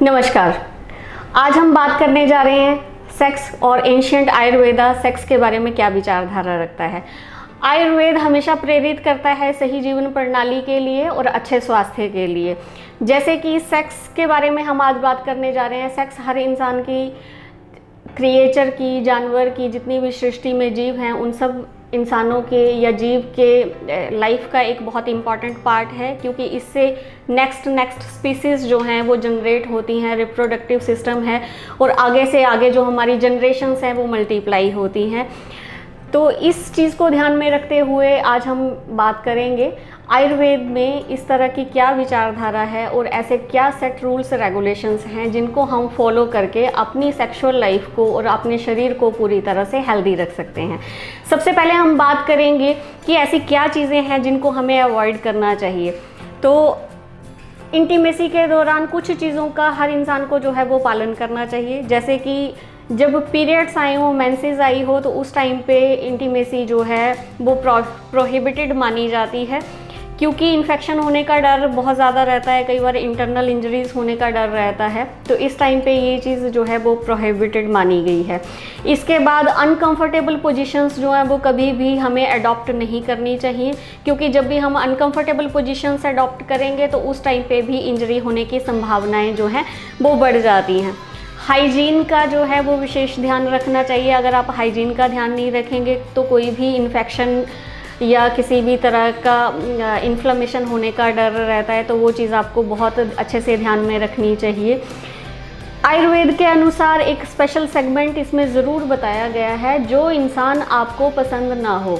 नमस्कार। आज हम बात करने जा रहे हैं सेक्स और एंशिएंट आयुर्वेदा सेक्स के बारे में क्या विचारधारा रखता है। आयुर्वेद हमेशा प्रेरित करता है सही जीवन प्रणाली के लिए और अच्छे स्वास्थ्य के लिए। जैसे कि सेक्स के बारे में हम आज बात करने जा रहे हैं। सेक्स हर इंसान की, क्रिएचर की, जानवर की, जितनी भी सृष्टि में जीव हैं उन सब इंसानों के या जीव के लाइफ का एक बहुत इम्पॉर्टेंट पार्ट है, क्योंकि इससे नेक्स्ट स्पीसीज़ जो हैं वो जनरेट होती हैं, रिप्रोडक्टिव सिस्टम है और आगे से आगे जो हमारी जनरेशन्स हैं वो मल्टीप्लाई होती हैं। तो इस चीज़ को ध्यान में रखते हुए आज हम बात करेंगे आयुर्वेद में इस तरह की क्या विचारधारा है और ऐसे क्या सेट रूल्स रेगुलेशंस हैं जिनको हम फॉलो करके अपनी सेक्सुअल लाइफ को और अपने शरीर को पूरी तरह से हेल्दी रख सकते हैं। सबसे पहले हम बात करेंगे कि ऐसी क्या चीज़ें हैं जिनको हमें अवॉइड करना चाहिए। तो इंटीमेसी के दौरान कुछ चीज़ों का हर इंसान को जो है वो पालन करना चाहिए। जैसे कि जब पीरियड्स आए हो, मेंसेस आई हो, तो उस टाइम पे इंटीमेसी जो है वो प्रोहिबिटेड मानी जाती है, क्योंकि इन्फेक्शन होने का डर बहुत ज़्यादा रहता है, कई बार इंटरनल इंजरीज होने का डर रहता है। तो इस टाइम पे ये चीज़ जो है वो प्रोहिबिटेड मानी गई है। इसके बाद अनकंफर्टेबल पोजीशंस जो है वो कभी भी हमें अडॉप्ट नहीं करनी चाहिए, क्योंकि जब भी हम अनकंफर्टेबल पोजीशंस अडॉप्ट करेंगे तो उस टाइम पे भी इंजरी होने की संभावनाएँ जो हैं वो बढ़ जाती हैं। हाइजीन का जो है वो विशेष ध्यान रखना चाहिए। अगर आप हाइजीन का ध्यान नहीं रखेंगे तो कोई भी इन्फेक्शन या किसी भी तरह का इन्फ्लेमेशन होने का डर रहता है, तो वो चीज़ आपको बहुत अच्छे से ध्यान में रखनी चाहिए। आयुर्वेद के अनुसार एक स्पेशल सेगमेंट इसमें ज़रूर बताया गया है, जो इंसान आपको पसंद ना हो,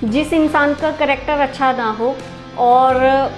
जिस इंसान का करैक्टर अच्छा ना हो और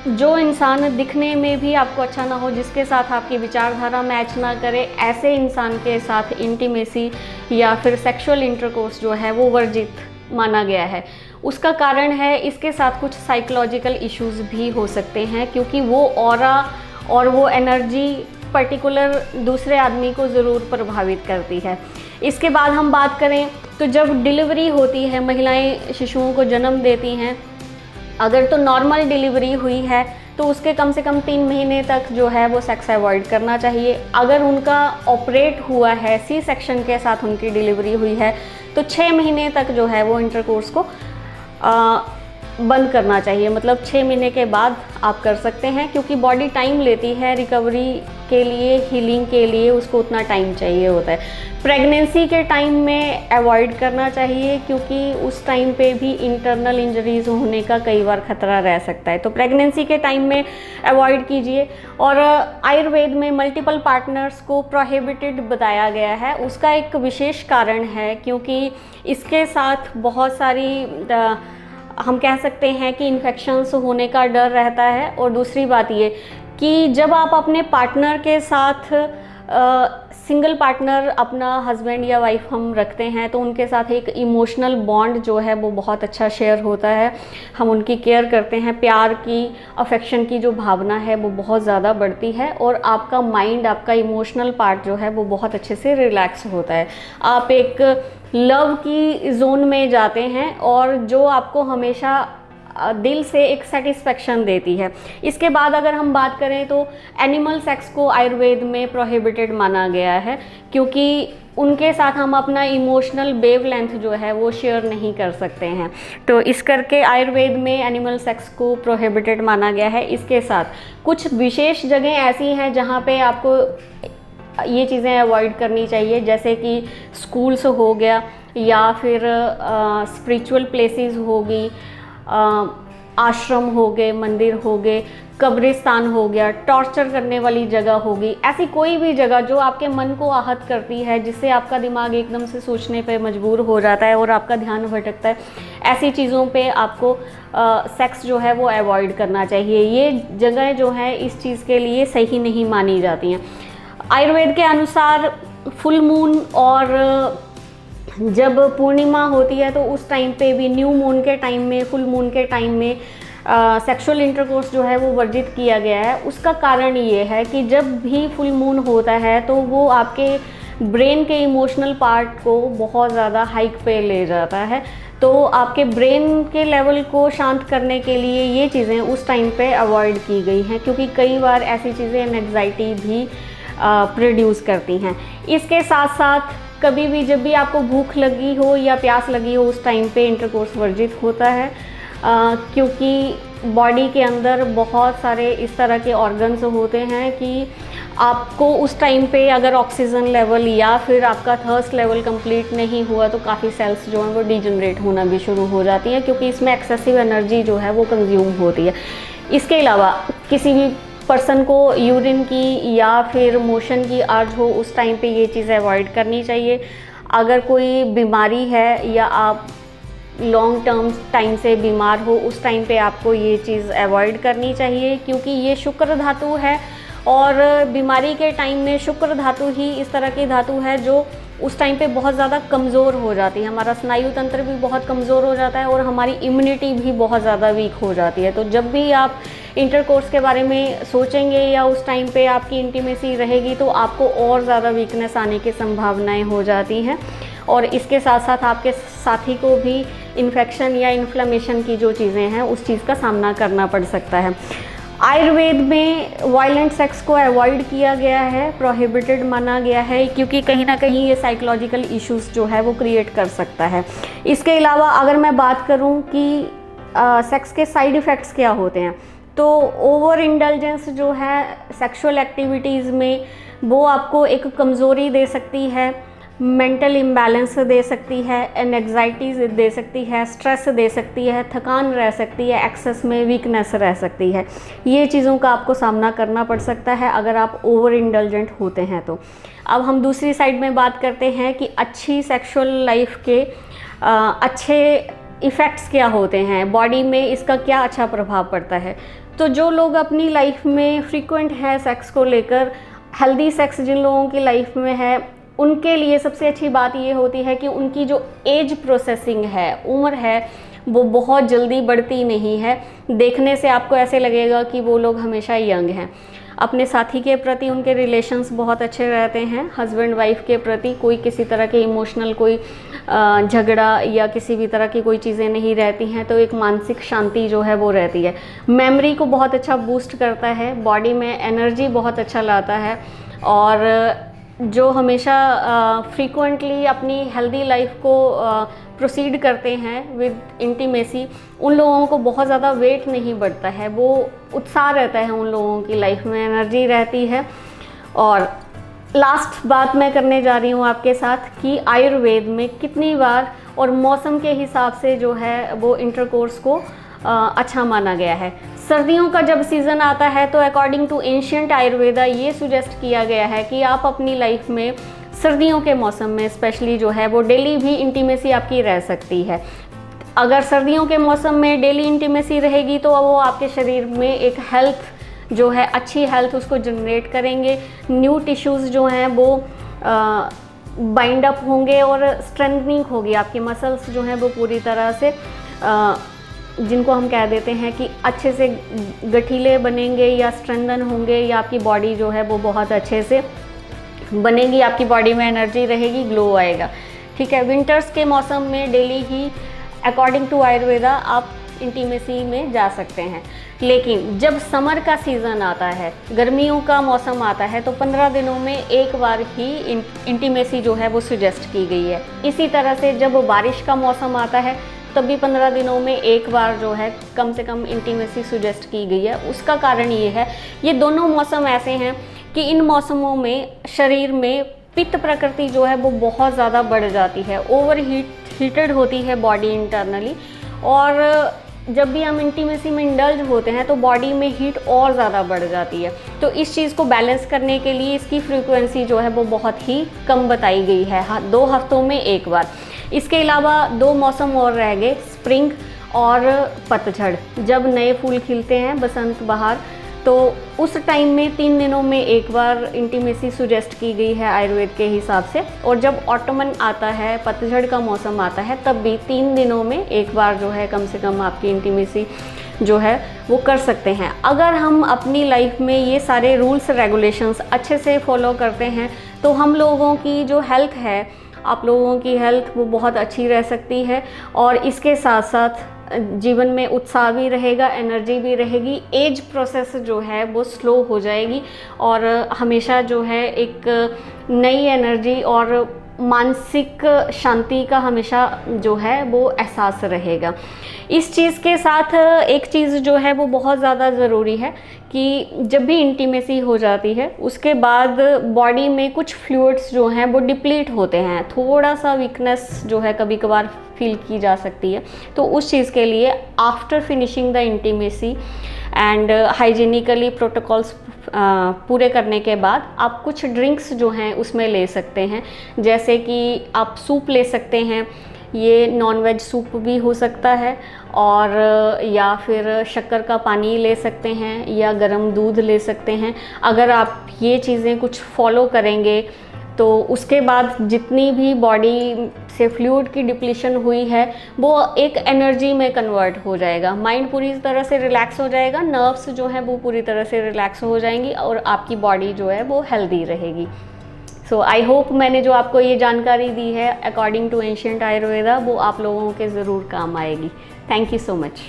जो इंसान दिखने में भी आपको अच्छा ना हो, जिसके साथ आपकी विचारधारा मैच ना करे, ऐसे इंसान के साथ इंटीमेसी या फिर सेक्सुअल इंटरकोर्स जो है वो वर्जित माना गया है। उसका कारण है इसके साथ कुछ साइकोलॉजिकल इश्यूज भी हो सकते हैं, क्योंकि वो ऑरा और वो एनर्जी पर्टिकुलर दूसरे आदमी को ज़रूर प्रभावित करती है। इसके बाद हम बात करें तो जब डिलीवरी होती है, महिलाएं शिशुओं को जन्म देती हैं, अगर तो नॉर्मल डिलीवरी हुई है तो उसके कम से कम 3 महीने तक जो है वो सेक्स अवॉइड करना चाहिए। अगर उनका ऑपरेट हुआ है, सी सेक्शन के साथ उनकी डिलीवरी हुई है, तो 6 महीने तक जो है वो इंटरकोर्स को बंद करना चाहिए। मतलब 6 महीने के बाद आप कर सकते हैं, क्योंकि बॉडी टाइम लेती है रिकवरी के लिए, हीलिंग के लिए उसको उतना टाइम चाहिए होता है। प्रेगनेंसी के टाइम में अवॉइड करना चाहिए, क्योंकि उस टाइम पे भी इंटरनल इंजरीज होने का कई बार खतरा रह सकता है। तो प्रेगनेंसी के टाइम में अवॉइड कीजिए। और आयुर्वेद में मल्टीपल पार्टनर्स को प्रोहिबिटेड बताया गया है। उसका एक विशेष कारण है, क्योंकि इसके साथ बहुत सारी हम कह सकते हैं कि इन्फेक्शंस होने का डर रहता है। और दूसरी बात ये कि जब आप अपने पार्टनर के साथ सिंगल पार्टनर अपना हस्बैंड या वाइफ हम रखते हैं, तो उनके साथ एक इमोशनल बॉन्ड जो है वो बहुत अच्छा शेयर होता है। हम उनकी केयर करते हैं, प्यार की, अफेक्शन की जो भावना है वो बहुत ज़्यादा बढ़ती है और आपका माइंड, आपका इमोशनल पार्ट जो है वो बहुत अच्छे से रिलैक्स होता है। आप एक लव की जोन में जाते हैं और जो आपको हमेशा दिल से एक सेटिस्फेक्शन देती है। इसके बाद अगर हम बात करें तो एनिमल सेक्स को आयुर्वेद में प्रोहिबिटेड माना गया है, क्योंकि उनके साथ हम अपना इमोशनल वेवलेंथ जो है वो शेयर नहीं कर सकते हैं। तो इस करके आयुर्वेद में एनिमल सेक्स को प्रोहिबिटेड माना गया है। इसके साथ कुछ विशेष जगह ऐसी हैं जहाँ पे आपको ये चीज़ें अवॉइड करनी चाहिए, जैसे कि स्कूल्स हो गया या फिर स्पिरिचुअल प्लेसेस होगी, आश्रम हो गए, मंदिर हो गए, कब्रिस्तान हो गया, टॉर्चर करने वाली जगह होगी। ऐसी कोई भी जगह जो आपके मन को आहत करती है, जिससे आपका दिमाग एकदम से सोचने पे मजबूर हो जाता है और आपका ध्यान भटकता है, ऐसी चीज़ों पे आपको सेक्स जो है वो अवॉइड करना चाहिए। ये जगह जो है इस चीज़ के लिए सही नहीं मानी जाती हैं। आयुर्वेद के अनुसार फुल मून और जब पूर्णिमा होती है तो उस टाइम पे भी, न्यू मून के टाइम में, फुल मून के टाइम में सेक्सुअल इंटरकोर्स जो है वो वर्जित किया गया है। उसका कारण ये है कि जब भी फुल मून होता है तो वो आपके ब्रेन के इमोशनल पार्ट को बहुत ज़्यादा हाइक पे ले जाता है। तो आपके ब्रेन के लेवल को शांत करने के लिए ये चीज़ें उस टाइम पे अवॉइड की गई हैं, क्योंकि कई बार ऐसी चीज़ें एंग्जाइटी भी प्रोड्यूस करती हैं। इसके साथ साथ कभी भी जब भी आपको भूख लगी हो या प्यास लगी हो, उस टाइम पे इंटरकोर्स वर्जित होता है, क्योंकि बॉडी के अंदर बहुत सारे इस तरह के ऑर्गन्स होते हैं कि आपको उस टाइम पे अगर ऑक्सीजन लेवल या फिर आपका थर्स्ट लेवल कंप्लीट नहीं हुआ तो काफ़ी सेल्स जो हैं वो डिजनरेट होना भी शुरू हो जाती हैं, क्योंकि इसमें एक्सेसिव एनर्जी जो है वो कंज्यूम होती है। इसके अलावा किसी भी पर्सन को यूरिन की या फिर मोशन की अर्ज हो, उस टाइम पे ये चीज़ अवॉइड करनी चाहिए। अगर कोई बीमारी है या आप लॉन्ग टर्म टाइम से बीमार हो, उस टाइम पे आपको ये चीज़ अवॉइड करनी चाहिए, क्योंकि ये शुक्र धातु है और बीमारी के टाइम में शुक्र धातु ही इस तरह की धातु है जो उस टाइम पे बहुत ज़्यादा कमज़ोर हो जाती है। हमारा स्नायु तंत्र भी बहुत कमज़ोर हो जाता है और हमारी इम्यूनिटी भी बहुत ज़्यादा वीक हो जाती है। तो जब भी आप इंटरकोर्स के बारे में सोचेंगे या उस टाइम पे आपकी इंटीमेसी रहेगी तो आपको और ज़्यादा वीकनेस आने की संभावनाएं हो जाती हैं, और इसके साथ साथ आपके साथी को भी इन्फेक्शन या इन्फ्लेमेशन की जो चीज़ें हैं उस चीज़ का सामना करना पड़ सकता है। आयुर्वेद में वायलेंट सेक्स को अवॉइड किया गया है, प्रोहिबिटेड माना गया है, क्योंकि कहीं ना कहीं ये साइकोलॉजिकल इश्यूज जो है वो क्रिएट कर सकता है। इसके अलावा अगर मैं बात करूं कि सेक्स के साइड इफ़ेक्ट्स क्या होते हैं, तो ओवर इंडल्जेंस जो है सेक्सुअल एक्टिविटीज़ में वो आपको एक कमज़ोरी दे सकती है, मेंटल इम्बैलेंस दे सकती है, एंग्जाइटी दे सकती है, स्ट्रेस दे सकती है, थकान रह सकती है, एक्सेस में वीकनेस रह सकती है। ये चीज़ों का आपको सामना करना पड़ सकता है अगर आप ओवर इंडल्जेंट होते हैं तो। अब हम दूसरी साइड में बात करते हैं कि अच्छी सेक्सुअल लाइफ के अच्छे इफ़ेक्ट्स क्या होते हैं, बॉडी में इसका क्या अच्छा प्रभाव पड़ता है। तो जो लोग अपनी लाइफ में फ्रीक्वेंट है सेक्स को लेकर, हेल्दी सेक्स जिन लोगों की लाइफ में है, उनके लिए सबसे अच्छी बात ये होती है कि उनकी जो एज प्रोसेसिंग है, उम्र है, वो बहुत जल्दी बढ़ती नहीं है। देखने से आपको ऐसे लगेगा कि वो लोग हमेशा यंग हैं। अपने साथी के प्रति उनके रिलेशंस बहुत अच्छे रहते हैं, हस्बैंड वाइफ के प्रति कोई किसी तरह के इमोशनल कोई झगड़ा या किसी भी तरह की कोई चीज़ें नहीं रहती हैं, तो एक मानसिक शांति जो है वो रहती है। मेमोरी को बहुत अच्छा बूस्ट करता है, बॉडी में एनर्जी बहुत अच्छा लाता है, और जो हमेशा फ्रीक्वेंटली अपनी हेल्दी लाइफ को प्रोसीड करते हैं विद इंटीमेसी, उन लोगों को बहुत ज़्यादा वेट नहीं बढ़ता है, वो उत्साह रहता है उन लोगों की लाइफ में, एनर्जी रहती है। और लास्ट बात मैं करने जा रही हूँ आपके साथ कि आयुर्वेद में कितनी बार और मौसम के हिसाब से जो है वो इंटरकोर्स को अच्छा माना गया है। सर्दियों का जब सीज़न आता है तो अकॉर्डिंग टू एंशिएंट आयुर्वेदा ये सुजेस्ट किया गया है कि आप अपनी लाइफ में सर्दियों के मौसम में स्पेशली जो है वो डेली भी इंटीमेसी आपकी रह सकती है। अगर सर्दियों के मौसम में डेली इंटीमेसी रहेगी तो वो आपके शरीर में एक हेल्थ जो है, अच्छी हेल्थ उसको जनरेट करेंगे, न्यू टिश्यूज़ जो हैं वो बाइंड अप होंगे और स्ट्रेंथनिंग होगी, आपकी मसल्स जो हैं वो पूरी तरह से जिनको हम कह देते हैं कि अच्छे से गठीले बनेंगे या स्ट्रेंथन होंगे, या आपकी बॉडी जो है वो बहुत अच्छे से बनेगी, आपकी बॉडी में एनर्जी रहेगी, ग्लो आएगा। ठीक है, विंटर्स के मौसम में डेली ही अकॉर्डिंग टू आयुर्वेदा आप इंटीमेसी में जा सकते हैं, लेकिन जब समर का सीज़न आता है, गर्मियों का मौसम आता है, तो 15 दिनों में एक बार ही इंटीमेसी जो है वो सुजेस्ट की गई है। इसी तरह से जब बारिश का मौसम आता है तब भी 15 दिनों में एक बार जो है कम से कम इंटीमेसी सुजेस्ट की गई है। उसका कारण ये है, ये दोनों मौसम ऐसे हैं कि इन मौसमों में शरीर में पित्त प्रकृति जो है वो बहुत ज़्यादा बढ़ जाती है, ओवर हीटेड होती है बॉडी इंटरनली, और जब भी हम इंटीमेसी में इंडल्ज होते हैं तो बॉडी में हीट और ज़्यादा बढ़ जाती है। तो इस चीज़ को बैलेंस करने के लिए इसकी फ्रीक्वेंसी जो है वो बहुत ही कम बताई गई है, 2 हफ्तों में एक बार। इसके अलावा 2 मौसम और रह गए, स्प्रिंग और पतझड़, जब नए फूल खिलते हैं, बसंत बहार, तो उस टाइम में 3 दिनों में एक बार इंटीमेसी सुजेस्ट की गई है आयुर्वेद के हिसाब से। और जब ऑटमन आता है, पतझड़ का मौसम आता है, तब भी 3 दिनों में एक बार जो है कम से कम आपकी इंटीमेसी जो है वो कर सकते हैं। अगर हम अपनी लाइफ में ये सारे रूल्स रेगुलेशंस अच्छे से फॉलो करते हैं तो हम लोगों की जो हेल्थ है आप लोगों की हेल्थ वो बहुत अच्छी रह सकती है और इसके साथ साथ जीवन में उत्साह भी रहेगा, एनर्जी भी रहेगी, एज प्रोसेस जो है वो स्लो हो जाएगी और हमेशा जो है एक नई एनर्जी और मानसिक शांति का हमेशा जो है वो एहसास रहेगा। इस चीज़ के साथ एक चीज़ जो है वो बहुत ज़्यादा ज़रूरी है कि जब भी इंटीमेसी हो जाती है उसके बाद बॉडी में कुछ फ्लूइड्स जो हैं वो डिप्लीट होते हैं, थोड़ा सा वीकनेस जो है कभी कभार फील की जा सकती है। तो उस चीज़ के लिए after finishing the intimacy and hygienically protocols पूरे करने के बाद आप कुछ ड्रिंक्स जो हैं उसमें ले सकते हैं, जैसे कि आप सूप ले सकते हैं, ये नॉन-वेज सूप भी हो सकता है, और या फिर शक्कर का पानी ले सकते हैं या गर्म दूध ले सकते हैं। अगर आप ये चीज़ें कुछ फॉलो करेंगे तो उसके बाद जितनी भी बॉडी से फ्लूइड की डिप्लीशन हुई है वो एक एनर्जी में कन्वर्ट हो जाएगा, माइंड पूरी तरह से रिलैक्स हो जाएगा, नर्व्स जो हैं वो पूरी तरह से रिलैक्स हो जाएंगी और आपकी बॉडी जो है वो हेल्दी रहेगी। सो आई होप मैंने जो आपको ये जानकारी दी है अकॉर्डिंग टू एंशिएंट आयुर्वेदा वो आप लोगों के ज़रूर काम आएगी। Thank you so much.